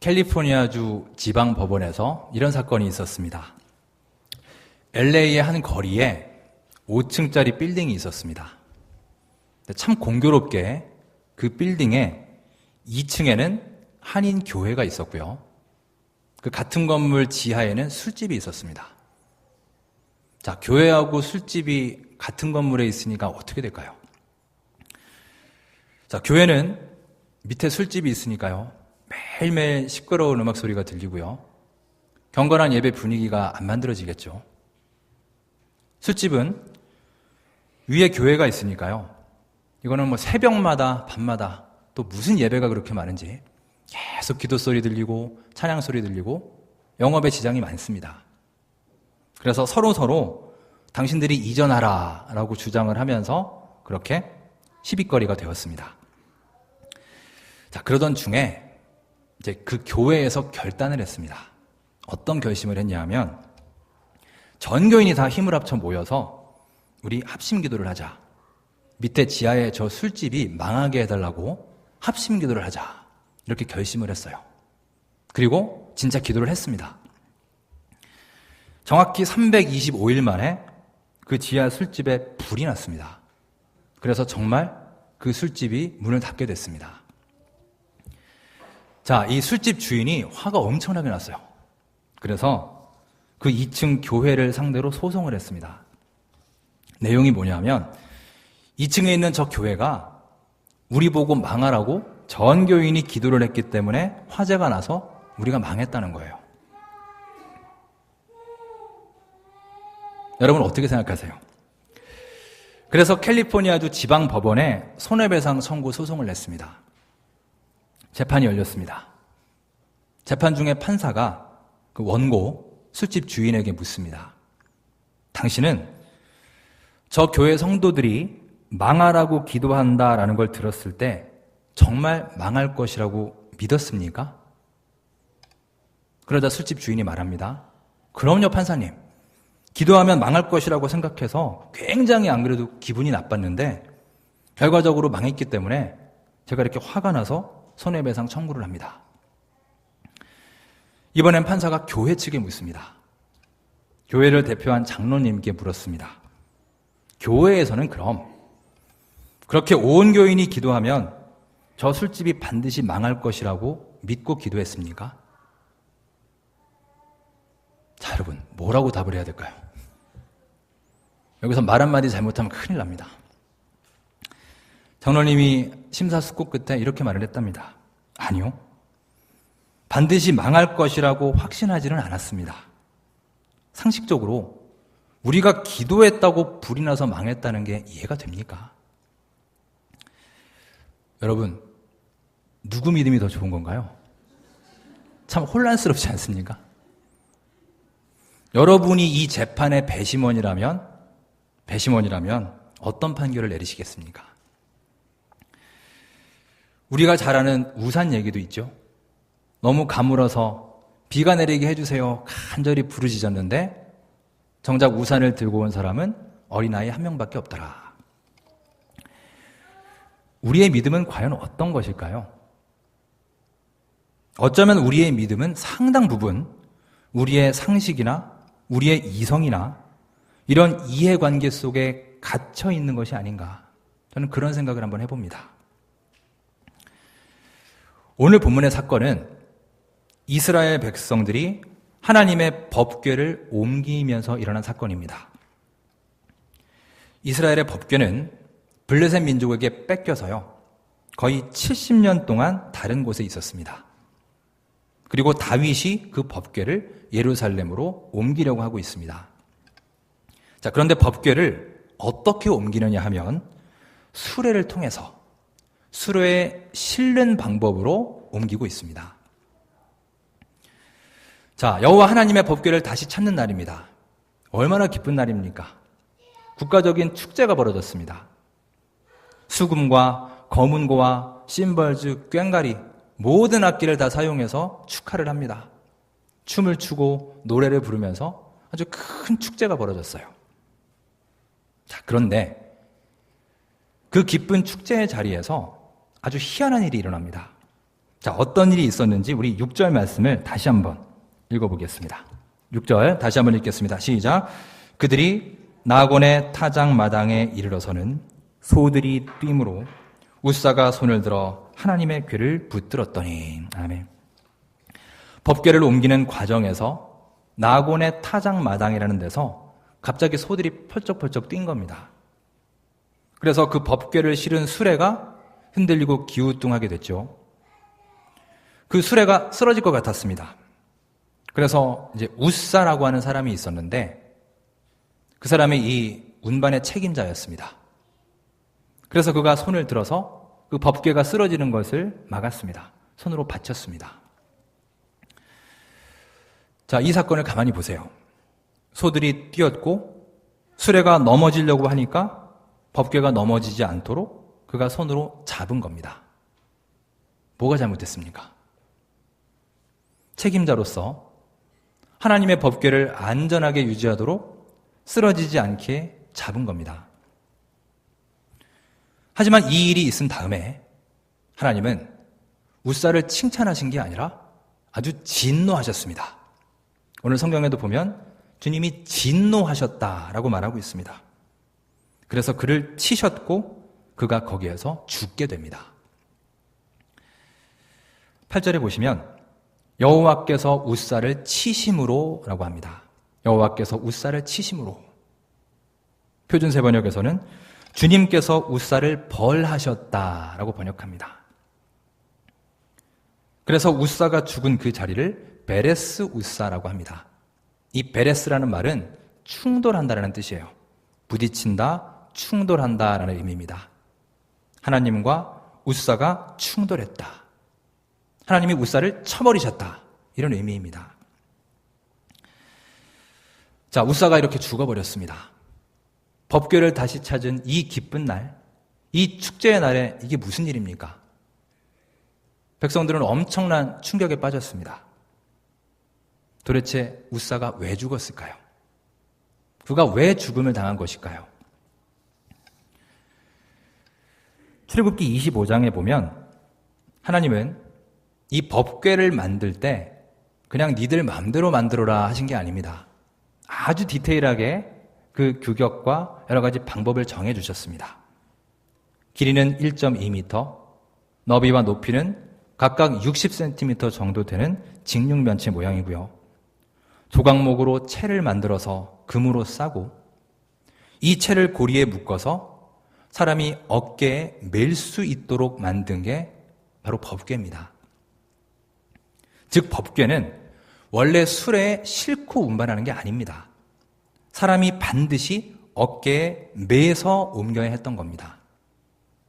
캘리포니아주 지방법원에서 이런 사건이 있었습니다. LA의 한 거리에 5층짜리 빌딩이 있었습니다. 참 공교롭게 그 빌딩의 2층에는 한인 교회가 있었고요. 그 같은 건물 지하에는 술집이 있었습니다. 자, 교회하고 술집이 같은 건물에 있으니까 어떻게 될까요? 자, 교회는 밑에 술집이 있으니까요. 매일매일 시끄러운 음악 소리가 들리고요. 경건한 예배 분위기가 안 만들어지겠죠. 술집은 위에 교회가 있으니까요. 이거는 뭐 새벽마다 밤마다 또 무슨 예배가 그렇게 많은지 계속 기도 소리 들리고 찬양 소리 들리고 영업에 지장이 많습니다. 그래서 서로 당신들이 이전하라 라고 주장을 하면서 그렇게 시비거리가 되었습니다. 자, 그러던 중에 이제 그 교회에서 결단을 했습니다. 어떤 결심을 했냐면 전 교인이 다 힘을 합쳐 모여서 우리 합심 기도를 하자. 밑에 지하에 저 술집이 망하게 해달라고 합심 기도를 하자. 이렇게 결심을 했어요. 그리고 진짜 기도를 했습니다. 정확히 325일 만에 그 지하 술집에 불이 났습니다. 그래서 정말 그 술집이 문을 닫게 됐습니다. 자, 이 술집 주인이 화가 엄청나게 났어요. 그래서 그 2층 교회를 상대로 소송을 했습니다. 내용이 뭐냐면 2층에 있는 저 교회가 우리 보고 망하라고 전 교인이 기도를 했기 때문에 화재가 나서 우리가 망했다는 거예요. 여러분 어떻게 생각하세요? 그래서 캘리포니아주 지방법원에 손해배상 청구 소송을 냈습니다. 재판이 열렸습니다. 재판 중에 판사가 그 원고 술집 주인에게 묻습니다. 당신은 저 교회 성도들이 망하라고 기도한다라는 걸 들었을 때 정말 망할 것이라고 믿었습니까? 그러자 술집 주인이 말합니다. 그럼요, 판사님. 기도하면 망할 것이라고 생각해서 굉장히 안 그래도 기분이 나빴는데 결과적으로 망했기 때문에 제가 이렇게 화가 나서 손해배상 청구를 합니다. 이번엔 판사가 교회 측에 묻습니다. 교회를 대표한 장로님께 물었습니다. 교회에서는 그럼 그렇게 온 교인이 기도하면 저 술집이 반드시 망할 것이라고 믿고 기도했습니까? 자, 여러분 뭐라고 답을 해야 될까요? 여기서 말 한마디 잘못하면 큰일 납니다. 장로님이 심사숙고 끝에 이렇게 말을 했답니다. 아니요. 반드시 망할 것이라고 확신하지는 않았습니다. 상식적으로 우리가 기도했다고 불이 나서 망했다는 게 이해가 됩니까? 여러분, 누구 믿음이 더 좋은 건가요? 참 혼란스럽지 않습니까? 여러분이 이 재판의 배심원이라면 어떤 판결을 내리시겠습니까? 우리가 잘 아는 우산 얘기도 있죠. 너무 가물어서 비가 내리게 해주세요 간절히 부르짖었는데 정작 우산을 들고 온 사람은 어린아이 한 명밖에 없더라. 우리의 믿음은 과연 어떤 것일까요? 어쩌면 우리의 믿음은 상당 부분 우리의 상식이나 우리의 이성이나 이런 이해관계 속에 갇혀 있는 것이 아닌가. 저는 그런 생각을 한번 해봅니다. 오늘 본문의 사건은 이스라엘 백성들이 하나님의 법궤를 옮기면서 일어난 사건입니다. 이스라엘의 법궤는 블레셋 민족에게 뺏겨서요. 거의 70년 동안 다른 곳에 있었습니다. 그리고 다윗이 그 법궤를 예루살렘으로 옮기려고 하고 있습니다. 자, 그런데 법궤를 어떻게 옮기느냐 하면 수레를 통해서 수레에 실는 방법으로 옮기고 있습니다. 자, 여호와 하나님의 법궤를 다시 찾는 날입니다. 얼마나 기쁜 날입니까? 국가적인 축제가 벌어졌습니다. 수금과 거문고와 심벌즈, 꽹가리 모든 악기를 다 사용해서 축하를 합니다. 춤을 추고 노래를 부르면서 아주 큰 축제가 벌어졌어요. 자, 그런데 그 기쁜 축제의 자리에서 아주 희한한 일이 일어납니다. 자, 어떤 일이 있었는지 우리 6절 말씀을 다시 한번 읽어보겠습니다. 6절 다시 한번 읽겠습니다. 시작. 그들이 나곤의 타작마당에 이르러서는 소들이 뛰므로 웃사가 손을 들어 하나님의 궤를 붙들었더니. 아멘. 법궤를 옮기는 과정에서 나곤의 타작마당이라는 데서 갑자기 소들이 펄쩍펄쩍 뛴 겁니다. 그래서 그 법궤를 실은 수레가 흔들리고 기우뚱하게 됐죠. 그 수레가 쓰러질 것 같았습니다. 그래서 이제 웃사라고 하는 사람이 있었는데 그 사람이 이 운반의 책임자였습니다. 그래서 그가 손을 들어서 그 법궤가 쓰러지는 것을 막았습니다. 손으로 받쳤습니다. 자, 이 사건을 가만히 보세요. 소들이 뛰었고 수레가 넘어지려고 하니까 법궤가 넘어지지 않도록 그가 손으로 잡은 겁니다. 뭐가 잘못됐습니까? 책임자로서 하나님의 법궤를 안전하게 유지하도록 쓰러지지 않게 잡은 겁니다. 하지만 이 일이 있은 다음에 하나님은 웃사를 칭찬하신 게 아니라 아주 진노하셨습니다. 오늘 성경에도 보면 주님이 진노하셨다라고 말하고 있습니다. 그래서 그를 치셨고 그가 거기에서 죽게 됩니다. 8절에 보시면 여호와께서 웃사를 치심으로 라고 합니다. 여호와께서 웃사를 치심으로. 표준세 번역에서는 주님께서 웃사를 벌하셨다라고 번역합니다. 그래서 웃사가 죽은 그 자리를 베레스 웃사라고 합니다. 이 베레스라는 말은 충돌한다라는 뜻이에요. 부딪힌다, 충돌한다라는 의미입니다. 하나님과 웃사가 충돌했다. 하나님이 웃사를 쳐버리셨다. 이런 의미입니다. 자, 웃사가 이렇게 죽어버렸습니다. 법궤를 다시 찾은 이 기쁜 날, 이 축제의 날에 이게 무슨 일입니까? 백성들은 엄청난 충격에 빠졌습니다. 도대체 웃사가 왜 죽었을까요? 그가 왜 죽음을 당한 것일까요? 출애굽기 25장에 보면 하나님은 이 법궤를 만들 때 그냥 니들 마음대로 만들어라 하신 게 아닙니다. 아주 디테일하게 그 규격과 여러 가지 방법을 정해 주셨습니다. 길이는 1.2m, 너비와 높이는 각각 60cm 정도 되는 직육면체 모양이고요. 조각목으로 채를 만들어서 금으로 싸고 이 채를 고리에 묶어서 사람이 어깨에 맬 수 있도록 만든 게 바로 법궤입니다. 즉 법궤는 원래 수레에 싣고 운반하는 게 아닙니다. 사람이 반드시 어깨에 매서 옮겨야 했던 겁니다.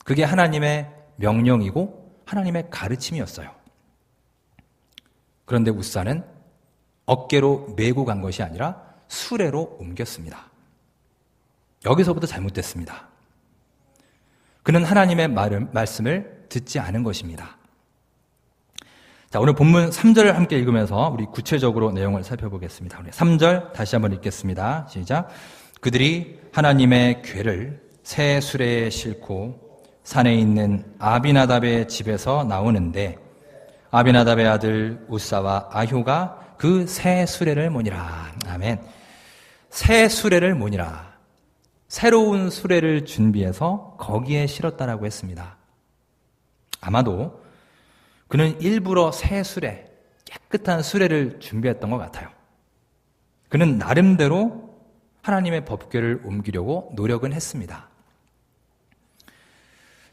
그게 하나님의 명령이고 하나님의 가르침이었어요. 그런데 웃사는 어깨로 메고 간 것이 아니라 수레로 옮겼습니다. 여기서부터 잘못됐습니다. 그는 하나님의 말씀을 듣지 않은 것입니다. 자, 오늘 본문 3절을 함께 읽으면서 우리 구체적으로 내용을 살펴보겠습니다. 우리 3절 다시 한번 읽겠습니다. 시작. 그들이 하나님의 궤를 새 수레에 싣고 산에 있는 아비나답의 집에서 나오는데 아비나답의 아들 웃사와 아효가 그 새 수레를 모니라. 아멘. 새 수레를 모니라. 새로운 수레를 준비해서 거기에 실었다라고 했습니다. 아마도 그는 일부러 새 수레, 깨끗한 수레를 준비했던 것 같아요. 그는 나름대로 하나님의 법궤를 옮기려고 노력은 했습니다.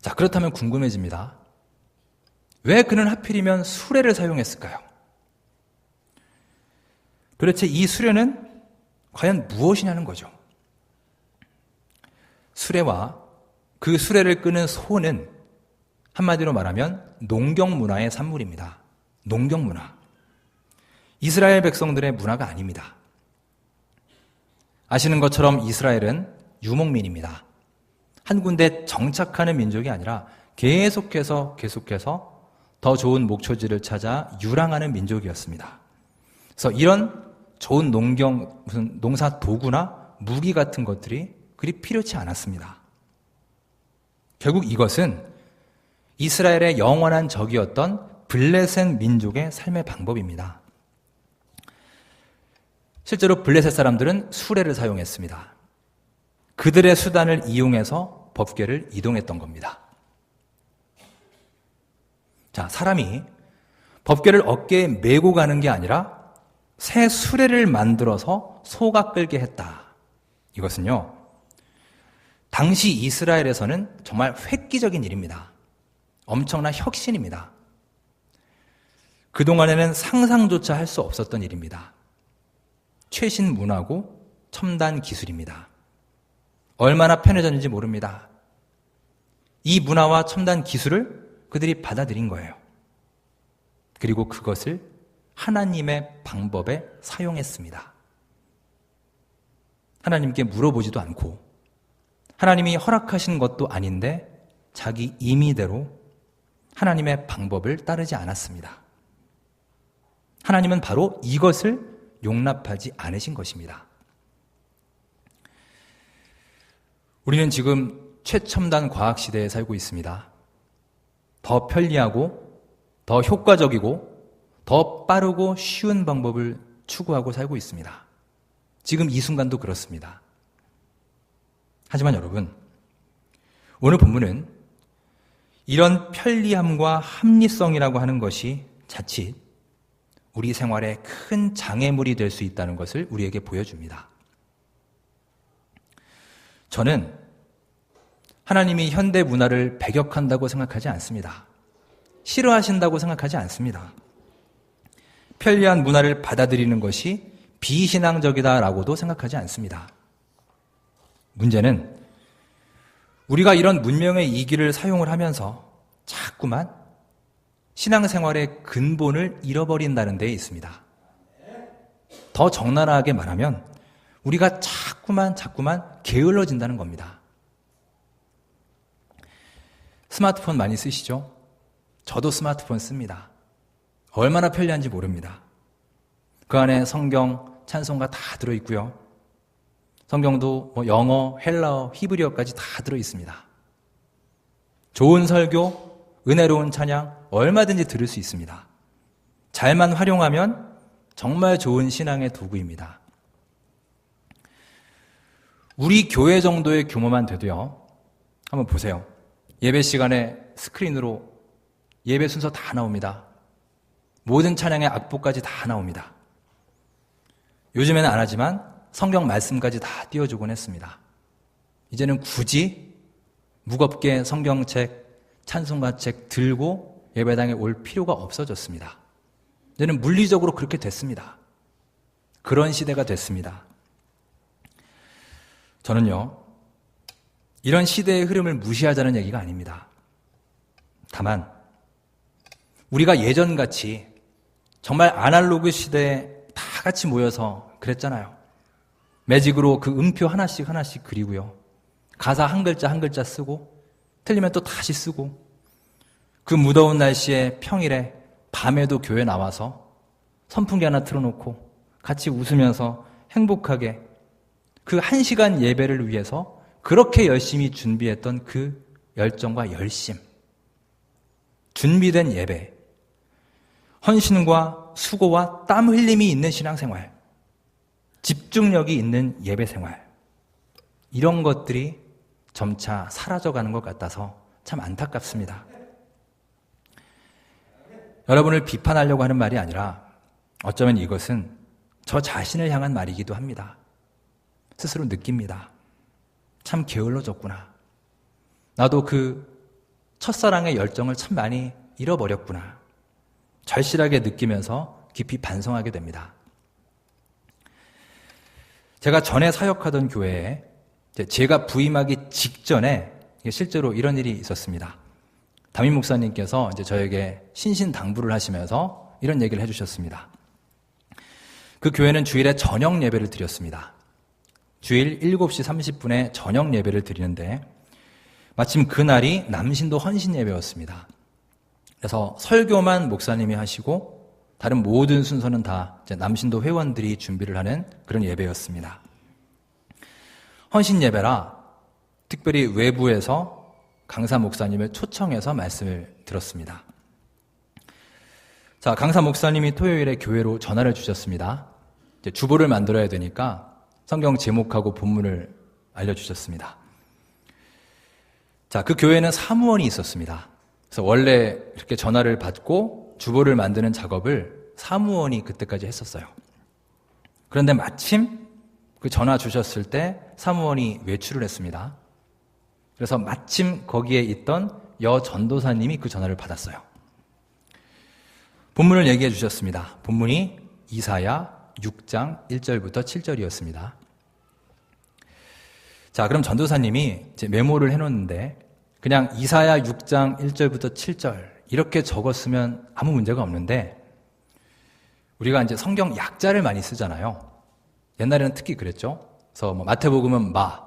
자, 그렇다면 궁금해집니다. 왜 그는 하필이면 수레를 사용했을까요? 도대체 이 수레는 과연 무엇이냐는 거죠. 수레와 그 수레를 끄는 소는 한마디로 말하면 농경 문화의 산물입니다. 농경 문화. 이스라엘 백성들의 문화가 아닙니다. 아시는 것처럼 이스라엘은 유목민입니다. 한 군데 정착하는 민족이 아니라 계속해서 더 좋은 목초지를 찾아 유랑하는 민족이었습니다. 그래서 이런 좋은 농사 도구나 무기 같은 것들이 그리 필요치 않았습니다. 결국 이것은 이스라엘의 영원한 적이었던 블레셋 민족의 삶의 방법입니다. 실제로 블레셋 사람들은 수레를 사용했습니다. 그들의 수단을 이용해서 법궤를 이동했던 겁니다. 자, 사람이 법궤를 어깨에 메고 가는 게 아니라 새 수레를 만들어서 소가 끌게 했다. 이것은요, 당시 이스라엘에서는 정말 획기적인 일입니다. 엄청난 혁신입니다. 그동안에는 상상조차 할 수 없었던 일입니다. 최신 문화고 첨단 기술입니다. 얼마나 편해졌는지 모릅니다. 이 문화와 첨단 기술을 그들이 받아들인 거예요. 그리고 그것을 하나님의 방법에 사용했습니다. 하나님께 물어보지도 않고 하나님이 허락하신 것도 아닌데 자기 임의대로 하나님의 방법을 따르지 않았습니다. 하나님은 바로 이것을 용납하지 않으신 것입니다. 우리는 지금 최첨단 과학 시대에 살고 있습니다. 더 편리하고 더 효과적이고 더 빠르고 쉬운 방법을 추구하고 살고 있습니다. 지금 이 순간도 그렇습니다. 하지만 여러분, 오늘 본문은 이런 편리함과 합리성이라고 하는 것이 자칫 우리 생활에 큰 장애물이 될 수 있다는 것을 우리에게 보여줍니다. 저는 하나님이 현대 문화를 배격한다고 생각하지 않습니다. 싫어하신다고 생각하지 않습니다. 편리한 문화를 받아들이는 것이 비신앙적이다라고도 생각하지 않습니다. 문제는 우리가 이런 문명의 이기를 사용을 하면서 자꾸만 신앙생활의 근본을 잃어버린다는 데에 있습니다. 더 적나라하게 말하면 우리가 자꾸만 게을러진다는 겁니다. 스마트폰 많이 쓰시죠? 저도 스마트폰 씁니다. 얼마나 편리한지 모릅니다. 그 안에 성경, 찬송가 다 들어있고요. 성경도 영어, 헬라어, 히브리어까지 다 들어있습니다. 좋은 설교, 은혜로운 찬양 얼마든지 들을 수 있습니다. 잘만 활용하면 정말 좋은 신앙의 도구입니다. 우리 교회 정도의 규모만 돼도요. 한번 보세요. 예배 시간에 스크린으로 예배 순서 다 나옵니다. 모든 찬양의 악보까지 다 나옵니다. 요즘에는 안 하지만 성경 말씀까지 다 띄워주곤 했습니다. 이제는 굳이 무겁게 성경책, 찬송가책 들고 예배당에 올 필요가 없어졌습니다. 이제는 물리적으로 그렇게 됐습니다. 그런 시대가 됐습니다. 저는요, 이런 시대의 흐름을 무시하자는 얘기가 아닙니다. 다만 우리가 예전같이 정말 아날로그 시대에 다 같이 모여서 그랬잖아요. 매직으로 그 음표 하나씩 그리고요. 가사 한 글자 한 글자 쓰고 틀리면 또 다시 쓰고 그 무더운 날씨에 평일에 밤에도 교회 나와서 선풍기 하나 틀어놓고 같이 웃으면서 행복하게 그 1시간 예배를 위해서 그렇게 열심히 준비했던 그 열정과 열심, 준비된 예배, 헌신과 수고와 땀 흘림이 있는 신앙생활, 집중력이 있는 예배생활, 이런 것들이 점차 사라져가는 것 같아서 참 안타깝습니다. 여러분을 비판하려고 하는 말이 아니라 어쩌면 이것은 저 자신을 향한 말이기도 합니다. 스스로 느낍니다. 참 게을러졌구나. 나도 그 첫사랑의 열정을 참 많이 잃어버렸구나. 절실하게 느끼면서 깊이 반성하게 됩니다. 제가 전에 사역하던 교회에 제가 부임하기 직전에 실제로 이런 일이 있었습니다. 담임 목사님께서 이제 저에게 신신당부를 하시면서 이런 얘기를 해주셨습니다. 그 교회는 주일에 저녁 예배를 드렸습니다. 주일 7시 30분에 저녁 예배를 드리는데 마침 그날이 남신도 헌신 예배였습니다. 그래서 설교만 목사님이 하시고 다른 모든 순서는 다 이제 남신도 회원들이 준비를 하는 그런 예배였습니다. 헌신 예배라 특별히 외부에서 강사 목사님을 초청해서 말씀을 들었습니다. 자, 강사 목사님이 토요일에 교회로 전화를 주셨습니다. 이제 주보를 만들어야 되니까 성경 제목하고 본문을 알려주셨습니다. 자, 그 교회는 사무원이 있었습니다. 그래서 원래 이렇게 전화를 받고 주보를 만드는 작업을 사무원이 그때까지 했었어요. 그런데 마침 그 전화 주셨을 때 사무원이 외출을 했습니다. 그래서 마침 거기에 있던 여 전도사님이 그 전화를 받았어요. 본문을 얘기해 주셨습니다. 본문이 이사야 6장 1절부터 7절이었습니다. 자, 그럼 전도사님이 이제 메모를 해놓는데 그냥 이사야 6장 1절부터 7절 이렇게 적었으면 아무 문제가 없는데 우리가 이제 성경 약자를 많이 쓰잖아요. 옛날에는 특히 그랬죠. 그래서 뭐 마태복음은 마,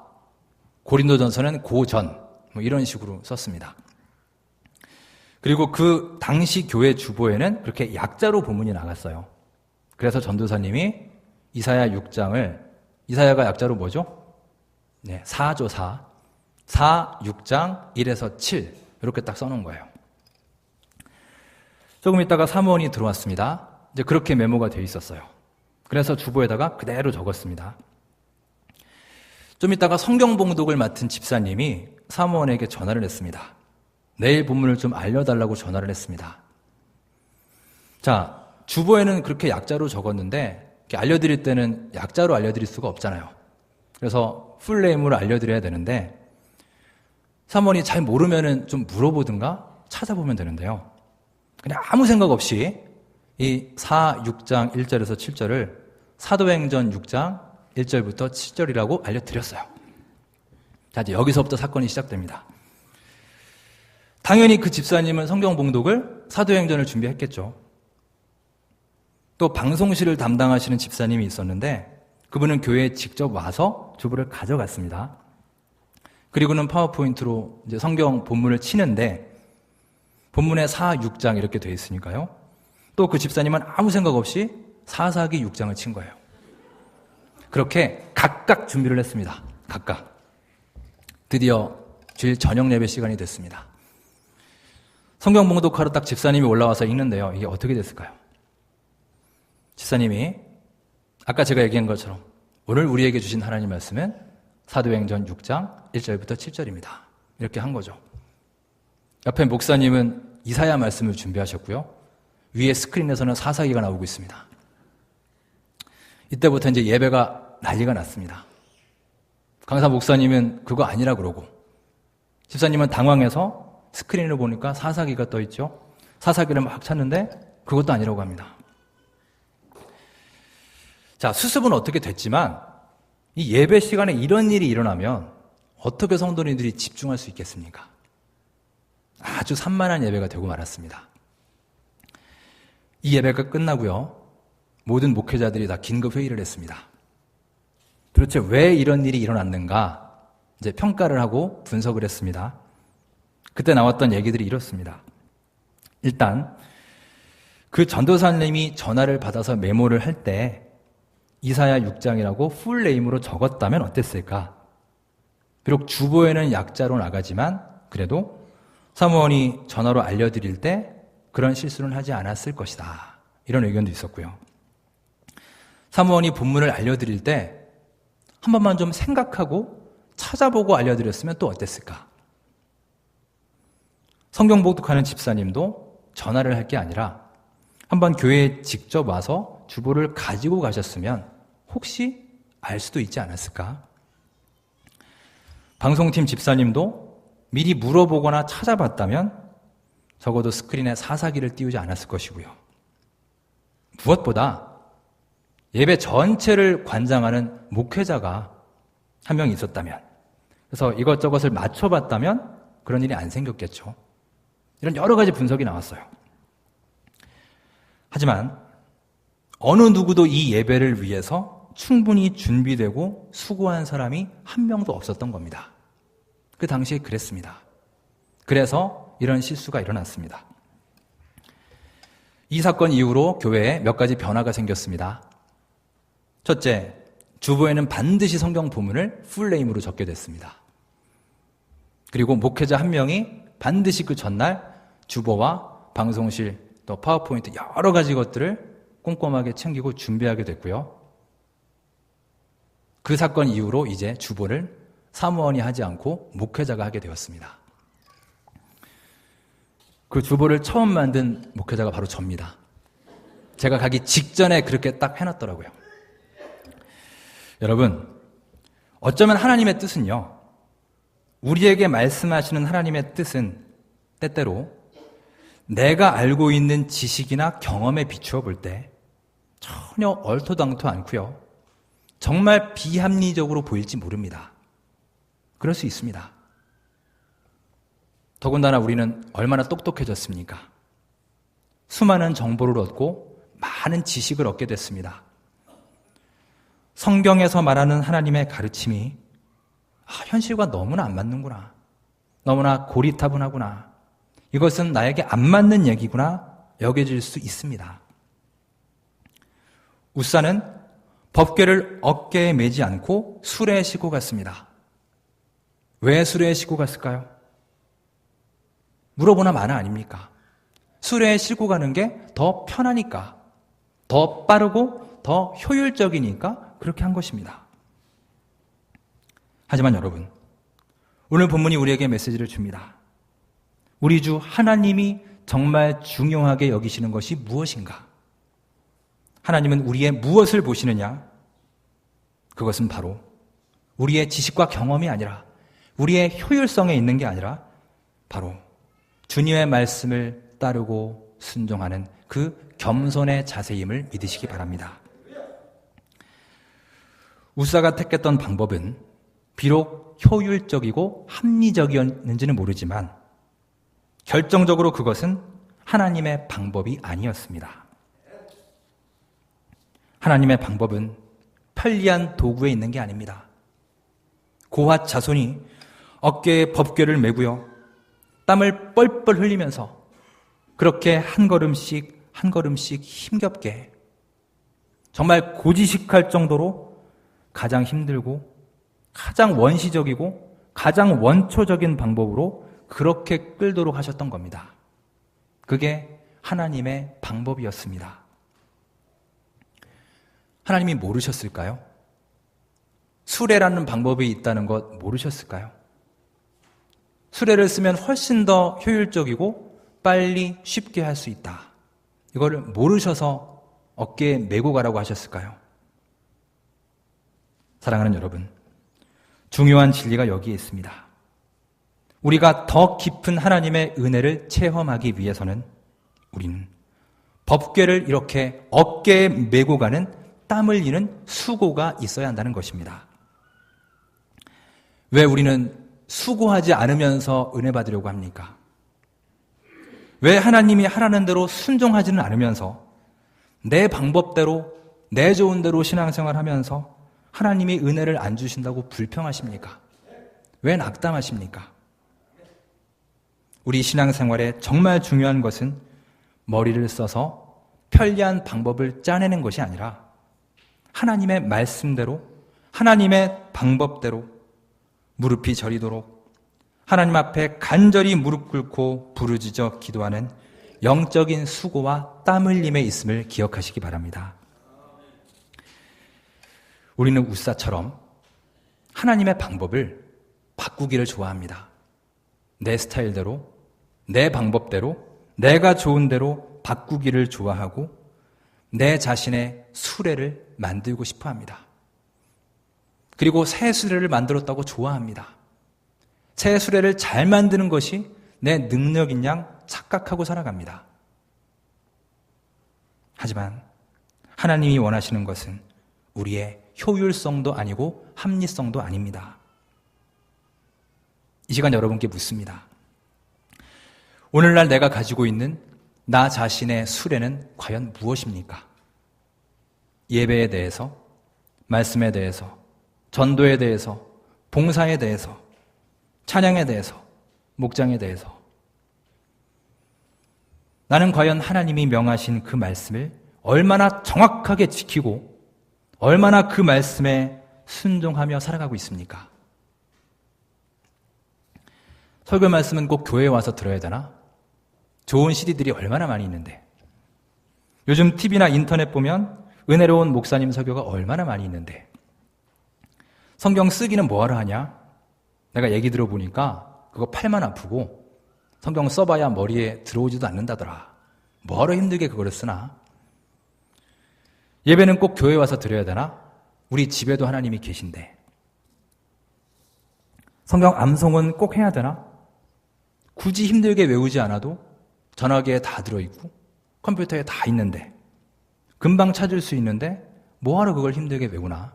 고린도전서는 고전 뭐 이런 식으로 썼습니다. 그리고 그 당시 교회 주보에는 그렇게 약자로 본문이 나갔어요. 그래서 전도사님이 이사야 6장을 이사야가 약자로 뭐죠? 네, 4죠, 4. 4, 6장 1에서 7 이렇게 딱 써놓은 거예요. 조금 있다가 사무원이 들어왔습니다. 이제 그렇게 메모가 되어 있었어요. 그래서 주보에다가 그대로 적었습니다. 좀 있다가 성경 봉독을 맡은 집사님이 사무원에게 전화를 했습니다. 내일 본문을 좀 알려달라고 전화를 했습니다. 자, 주보에는 그렇게 약자로 적었는데 이렇게 알려드릴 때는 약자로 알려드릴 수가 없잖아요. 그래서 풀네임으로 알려드려야 되는데 사무원이 잘 모르면은 좀 물어보든가 찾아보면 되는데요. 그냥 아무 생각 없이 이 4, 6장 1절에서 7절을 사도행전 6장 1절부터 7절이라고 알려드렸어요. 자, 이제 여기서부터 사건이 시작됩니다. 당연히 그 집사님은 성경 봉독을 사도행전을 준비했겠죠. 또 방송실을 담당하시는 집사님이 있었는데 그분은 교회에 직접 와서 주보를 가져갔습니다. 그리고는 파워포인트로 이제 성경 본문을 치는데 본문에 4, 6장 이렇게 되어 있으니까요. 또 그 집사님은 아무 생각 없이 사사기 6장을 친 거예요. 그렇게 각각 준비를 했습니다. 각각. 드디어 주일 저녁 예배 시간이 됐습니다. 성경 봉독하러 딱 집사님이 올라와서 읽는데요. 이게 어떻게 됐을까요? 집사님이 아까 제가 얘기한 것처럼 오늘 우리에게 주신 하나님 말씀은 사도행전 6장 1절부터 7절입니다. 이렇게 한 거죠. 옆에 목사님은 이사야 말씀을 준비하셨고요. 위에 스크린에서는 사사기가 나오고 있습니다. 이때부터 이제 예배가 난리가 났습니다. 강사 목사님은 그거 아니라 그러고 집사님은 당황해서 스크린을 보니까 사사기가 떠 있죠. 사사기를 막 찾는데 그것도 아니라고 합니다. 자, 수습은 어떻게 됐지만 이 예배 시간에 이런 일이 일어나면 어떻게 성도님들이 집중할 수 있겠습니까? 아주 산만한 예배가 되고 말았습니다. 이 예배가 끝나고요. 모든 목회자들이 다 긴급 회의를 했습니다. 도대체 왜 이런 일이 일어났는가 이제 평가를 하고 분석을 했습니다. 그때 나왔던 얘기들이 이렇습니다. 일단 그 전도사님이 전화를 받아서 메모를 할 때 이사야 6장이라고 풀네임으로 적었다면 어땠을까? 비록 주보에는 약자로 나가지만 그래도 사무원이 전화로 알려드릴 때 그런 실수는 하지 않았을 것이다. 이런 의견도 있었고요. 사무원이 본문을 알려드릴 때 한 번만 좀 생각하고 찾아보고 알려드렸으면 또 어땠을까? 성경 봉독하는 집사님도 전화를 할 게 아니라 한번 교회에 직접 와서 주보를 가지고 가셨으면 혹시 알 수도 있지 않았을까? 방송팀 집사님도 미리 물어보거나 찾아봤다면 적어도 스크린에 사사기를 띄우지 않았을 것이고요. 무엇보다 예배 전체를 관장하는 목회자가 한 명 있었다면, 그래서 이것저것을 맞춰봤다면 그런 일이 안 생겼겠죠. 이런 여러 가지 분석이 나왔어요. 하지만 어느 누구도 이 예배를 위해서 충분히 준비되고 수고한 사람이 한 명도 없었던 겁니다. 그 당시에 그랬습니다. 그래서 이런 실수가 일어났습니다. 이 사건 이후로 교회에 몇 가지 변화가 생겼습니다. 첫째, 주보에는 반드시 성경 본문을 풀네임으로 적게 됐습니다. 그리고 목회자 한 명이 반드시 그 전날 주보와 방송실 또 파워포인트 여러 가지 것들을 꼼꼼하게 챙기고 준비하게 됐고요. 그 사건 이후로 이제 주보를 사무원이 하지 않고 목회자가 하게 되었습니다. 그 주보를 처음 만든 목회자가 바로 저입니다. 제가 가기 직전에 그렇게 딱 해놨더라고요. 여러분, 어쩌면 하나님의 뜻은요, 우리에게 말씀하시는 하나님의 뜻은 때때로 내가 알고 있는 지식이나 경험에 비추어 볼 때 전혀 얼토당토 않고요, 정말 비합리적으로 보일지 모릅니다. 그럴 수 있습니다. 더군다나 우리는 얼마나 똑똑해졌습니까? 수많은 정보를 얻고 많은 지식을 얻게 됐습니다. 성경에서 말하는 하나님의 가르침이 현실과 너무나 안 맞는구나. 너무나 고리타분하구나. 이것은 나에게 안 맞는 얘기구나 여겨질 수 있습니다. 우사는 법궤를 어깨에 매지 않고 수레에 싣고 갔습니다. 왜 수레에 싣고 갔을까요? 물어보나 마나 아닙니까? 수레에 싣고 가는 게 더 편하니까, 더 빠르고 더 효율적이니까 그렇게 한 것입니다. 하지만 여러분, 오늘 본문이 우리에게 메시지를 줍니다. 우리 주 하나님이 정말 중요하게 여기시는 것이 무엇인가? 하나님은 우리의 무엇을 보시느냐? 그것은 바로 우리의 지식과 경험이 아니라, 우리의 효율성에 있는 게 아니라 바로 주님의 말씀을 따르고 순종하는 그 겸손의 자세임을 믿으시기 바랍니다. 우사가 택했던 방법은 비록 효율적이고 합리적이었는지는 모르지만 결정적으로 그것은 하나님의 방법이 아니었습니다. 하나님의 방법은 편리한 도구에 있는 게 아닙니다. 고핫 자손이 어깨에 법궤를 메고요, 땀을 뻘뻘 흘리면서 그렇게 한 걸음씩 한 걸음씩 힘겹게, 정말 고지식할 정도로 가장 힘들고 가장 원시적이고 가장 원초적인 방법으로 그렇게 끌도록 하셨던 겁니다. 그게 하나님의 방법이었습니다. 하나님이 모르셨을까요? 수레라는 방법이 있다는 것 모르셨을까요? 수레를 쓰면 훨씬 더 효율적이고 빨리 쉽게 할 수 있다. 이거를 모르셔서 어깨에 메고 가라고 하셨을까요? 사랑하는 여러분, 중요한 진리가 여기에 있습니다. 우리가 더 깊은 하나님의 은혜를 체험하기 위해서는 우리는 법궤를 이렇게 어깨에 메고 가는 땀 흘리는 수고가 있어야 한다는 것입니다. 왜 우리는 수고하지 않으면서 은혜 받으려고 합니까? 왜 하나님이 하라는 대로 순종하지는 않으면서 내 방법대로, 내 좋은 대로 신앙생활 하면서 하나님이 은혜를 안 주신다고 불평하십니까? 왜 낙담하십니까? 우리 신앙생활에 정말 중요한 것은 머리를 써서 편리한 방법을 짜내는 것이 아니라 하나님의 말씀대로, 하나님의 방법대로 무릎이 저리도록 하나님 앞에 간절히 무릎 꿇고 부르짖어 기도하는 영적인 수고와 땀 흘림에 있음을 기억하시기 바랍니다. 우리는 우사처럼 하나님의 방법을 바꾸기를 좋아합니다. 내 스타일대로, 내 방법대로, 내가 좋은 대로 바꾸기를 좋아하고 내 자신의 수레를 만들고 싶어 합니다. 그리고 새 수레를 만들었다고 좋아합니다. 새 수레를 잘 만드는 것이 내 능력인 양 착각하고 살아갑니다. 하지만 하나님이 원하시는 것은 우리의 효율성도 아니고 합리성도 아닙니다. 이 시간 여러분께 묻습니다. 오늘날 내가 가지고 있는 나 자신의 수레는 과연 무엇입니까? 예배에 대해서, 말씀에 대해서, 전도에 대해서, 봉사에 대해서, 찬양에 대해서, 목장에 대해서. 나는 과연 하나님이 명하신 그 말씀을 얼마나 정확하게 지키고 얼마나 그 말씀에 순종하며 살아가고 있습니까? 설교 말씀은 꼭 교회에 와서 들어야 되나? 좋은 CD들이 얼마나 많이 있는데 요즘 TV나 인터넷 보면 은혜로운 목사님 설교가 얼마나 많이 있는데 성경 쓰기는 뭐하러 하냐? 내가 얘기 들어보니까 그거 팔만 아프고 성경 써봐야 머리에 들어오지도 않는다더라. 뭐하러 힘들게 그거를 쓰나? 예배는 꼭 교회 와서 드려야 되나? 우리 집에도 하나님이 계신데. 성경 암송은 꼭 해야 되나? 굳이 힘들게 외우지 않아도 전화기에 다 들어있고 컴퓨터에 다 있는데 금방 찾을 수 있는데 뭐하러 그걸 힘들게 외우나?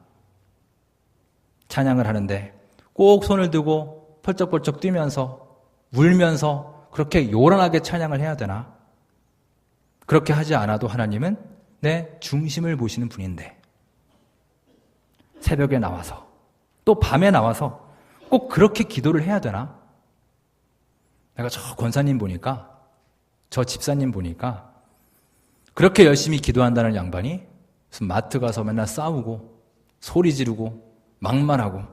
찬양을 하는데 꼭 손을 들고 펄쩍펄쩍 뛰면서 울면서 그렇게 요란하게 찬양을 해야 되나? 그렇게 하지 않아도 하나님은 내 중심을 보시는 분인데 새벽에 나와서 또 밤에 나와서 꼭 그렇게 기도를 해야 되나? 내가 저 권사님 보니까 저 집사님 보니까 그렇게 열심히 기도한다는 양반이 무슨 마트 가서 맨날 싸우고 소리 지르고 막말하고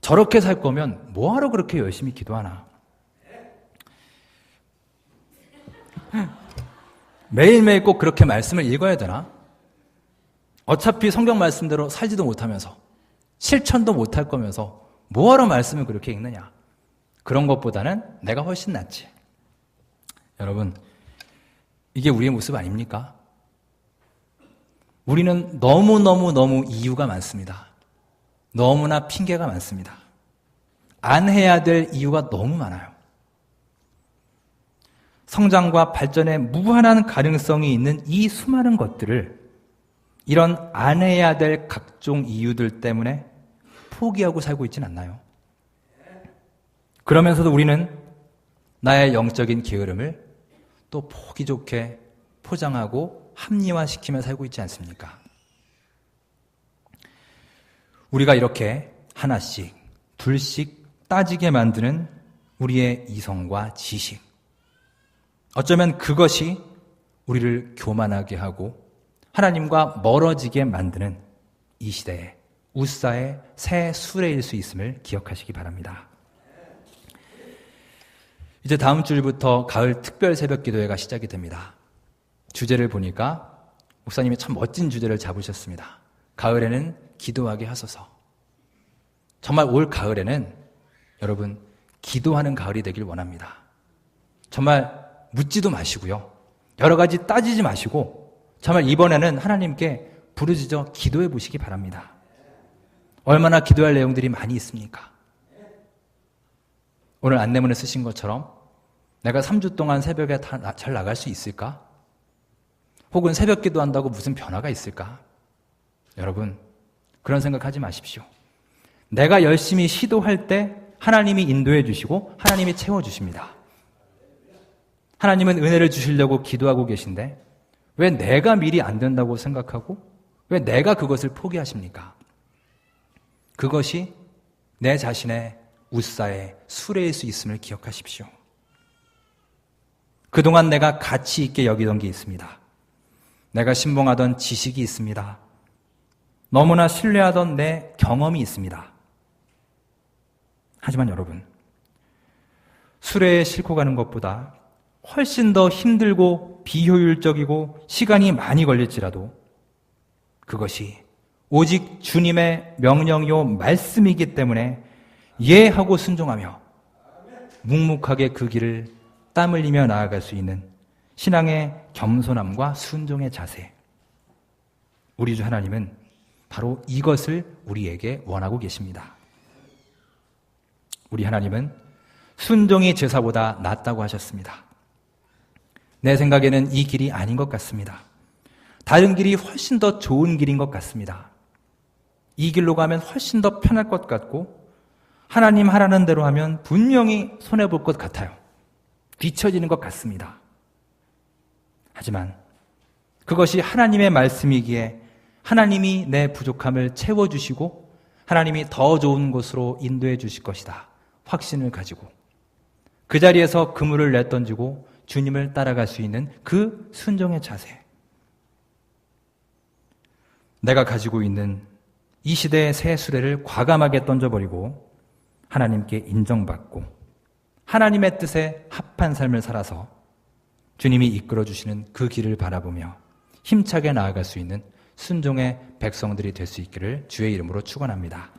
저렇게 살 거면 뭐하러 그렇게 열심히 기도하나? 매일매일 꼭 그렇게 말씀을 읽어야 되나? 어차피 성경 말씀대로 살지도 못하면서 실천도 못할 거면서 뭐하러 말씀을 그렇게 읽느냐? 그런 것보다는 내가 훨씬 낫지. 여러분, 이게 우리의 모습 아닙니까? 우리는 너무 이유가 많습니다. 너무나 핑계가 많습니다. 안 해야 될 이유가 너무 많아요. 성장과 발전에 무한한 가능성이 있는 이 수많은 것들을 이런 안 해야 될 각종 이유들 때문에 포기하고 살고 있진 않나요? 그러면서도 우리는 나의 영적인 게으름을 또 보기 좋게 포장하고 합리화시키며 살고 있지 않습니까? 우리가 이렇게 하나씩, 둘씩 따지게 만드는 우리의 이성과 지식. 어쩌면 그것이 우리를 교만하게 하고 하나님과 멀어지게 만드는 이 시대의 우사의 새 수레일 수 있음을 기억하시기 바랍니다. 이제 다음 주일부터 가을 특별 새벽 기도회가 시작이 됩니다. 주제를 보니까 목사님이 참 멋진 주제를 잡으셨습니다. 가을에는 기도하게 하소서. 정말 올 가을에는 여러분 기도하는 가을이 되길 원합니다. 정말 묻지도 마시고요. 여러 가지 따지지 마시고 정말 이번에는 하나님께 부르짖어 기도해 보시기 바랍니다. 얼마나 기도할 내용들이 많이 있습니까? 오늘 안내문을 쓰신 것처럼 내가 3주 동안 새벽에 잘 나갈 수 있을까? 혹은 새벽 기도한다고 무슨 변화가 있을까? 여러분, 그런 생각하지 마십시오. 내가 열심히 시도할 때 하나님이 인도해 주시고 하나님이 채워주십니다. 하나님은 은혜를 주시려고 기도하고 계신데 왜 내가 미리 안 된다고 생각하고 왜 내가 그것을 포기하십니까? 그것이 내 자신의 우사의 수레일 수 있음을 기억하십시오. 그동안 내가 가치 있게 여기던 게 있습니다. 내가 신봉하던 지식이 있습니다. 너무나 신뢰하던 내 경험이 있습니다. 하지만 여러분, 수레에 싣고 가는 것보다 훨씬 더 힘들고 비효율적이고 시간이 많이 걸릴지라도 그것이 오직 주님의 명령이요 말씀이기 때문에 예하고 순종하며 묵묵하게 그 길을 땀 흘리며 나아갈 수 있는 신앙의 겸손함과 순종의 자세. 우리 주 하나님은 바로 이것을 우리에게 원하고 계십니다. 우리 하나님은 순종이 제사보다 낫다고 하셨습니다. 내 생각에는 이 길이 아닌 것 같습니다. 다른 길이 훨씬 더 좋은 길인 것 같습니다. 이 길로 가면 훨씬 더 편할 것 같고 하나님 하라는 대로 하면 분명히 손해볼 것 같아요. 뒤처지는 것 같습니다. 하지만 그것이 하나님의 말씀이기에 하나님이 내 부족함을 채워주시고 하나님이 더 좋은 곳으로 인도해 주실 것이다. 확신을 가지고 그 자리에서 그물을 내던지고 주님을 따라갈 수 있는 그 순종의 자세. 내가 가지고 있는 이 시대의 새 수레를 과감하게 던져버리고 하나님께 인정받고 하나님의 뜻에 합한 삶을 살아서 주님이 이끌어 주시는 그 길을 바라보며 힘차게 나아갈 수 있는 순종의 백성들이 될 수 있기를 주의 이름으로 축원합니다.